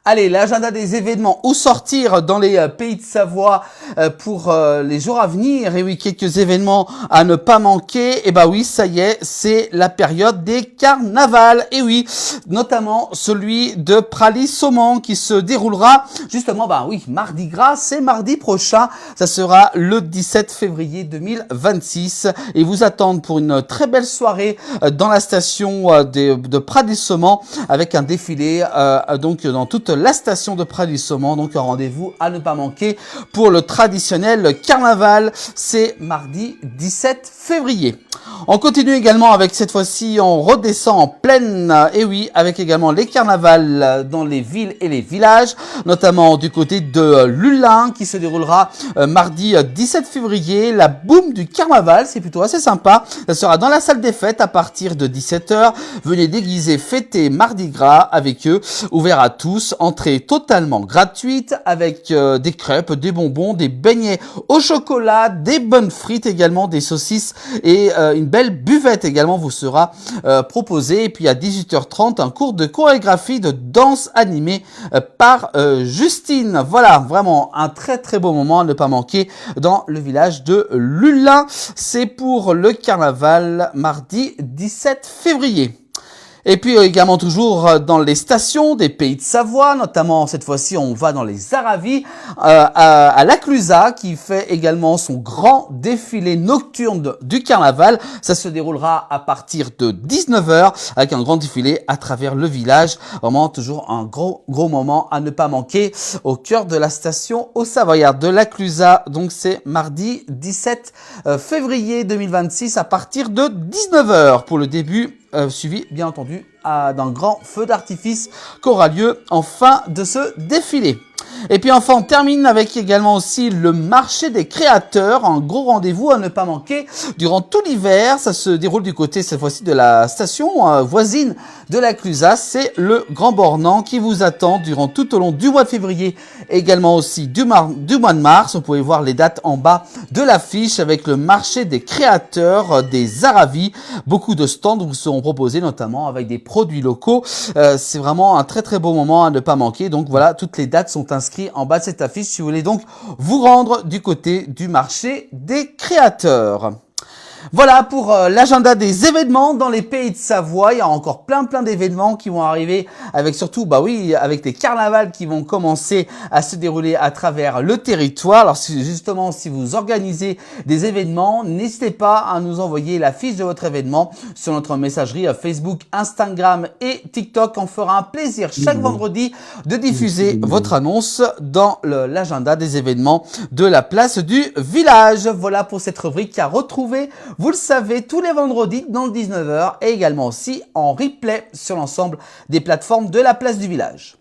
Allez, l'agenda des événements, où sortir dans les pays de Savoie pour les jours à venir. Et oui, quelques événements à ne pas manquer. Et bah oui, ça y est, c'est la période des carnavals. Et oui, notamment celui de Praly-Saumon qui se déroulera justement, bah oui, mardi gras, c'est mardi prochain. Ça sera le 17 février 2026. Et vous attendent pour une très belle soirée dans la station de Praly-Saumon avec un défilé donc dans toute la station de Praly-Saumon. Donc un rendez-vous à ne pas manquer pour le traditionnel carnaval. C'est mardi 17 février. On continue également avec cette fois-ci, on redescend en plaine, et oui, avec également les carnavals dans les villes et les villages, notamment du côté de Lullin qui se déroulera mardi 17 février. La boum du carnaval, c'est plutôt assez sympa. Ça sera dans la salle des fêtes à partir de 17h. Venez déguiser, fêter Mardi Gras avec eux, ouvert à tous, entrée totalement gratuite avec des crêpes, des bonbons, des beignets au chocolat, des bonnes frites également, des saucisses et une belle buvette également vous sera proposée. Et puis à 18h30, un cours de chorégraphie de danse animée par Justine. Voilà, vraiment un très très beau moment à ne pas manquer dans le village de Lullin. C'est pour le carnaval mardi 17 février. Et puis également toujours dans les stations des pays de Savoie, notamment cette fois-ci on va dans les Aravis, à la Clusaz qui fait également son grand défilé nocturne du carnaval. Ça se déroulera à partir de 19h avec un grand défilé à travers le village. Vraiment toujours un gros moment à ne pas manquer au cœur de la station au Savoyard de la Clusaz. Donc c'est mardi 17 février 2026 à partir de 19h pour le début. Suivi bien entendu d'un grand feu d'artifice qui aura lieu en fin de ce défilé. Et puis enfin, on termine avec également aussi le marché des créateurs, un gros rendez-vous à ne pas manquer durant tout l'hiver. Ça se déroule du côté cette fois-ci de la station voisine de la Clusaz. C'est le Grand Bornand qui vous attend durant tout au long du mois de février, également aussi du mois de mars. Vous pouvez voir les dates en bas de l'affiche avec le marché des créateurs des Aravis. Beaucoup de stands vous seront proposés, notamment avec des produits locaux. C'est vraiment un très très beau moment à ne pas manquer. Donc voilà, toutes les dates sont inscrites en bas de cette affiche si vous voulez donc vous rendre du côté du marché des créateurs. Voilà pour l'agenda des événements dans les pays de Savoie. Il y a encore plein d'événements qui vont arriver avec surtout, bah oui, avec les carnavals qui vont commencer à se dérouler à travers le territoire. Alors justement, si vous organisez des événements, n'hésitez pas à nous envoyer la fiche de votre événement sur notre messagerie Facebook, Instagram et TikTok. On fera un plaisir chaque vendredi de diffuser votre annonce dans l'agenda des événements de la place du village. Voilà pour cette rubrique à retrouver. Vous le savez, tous les vendredis dans le 19h et également aussi en replay sur l'ensemble des plateformes de la place du village.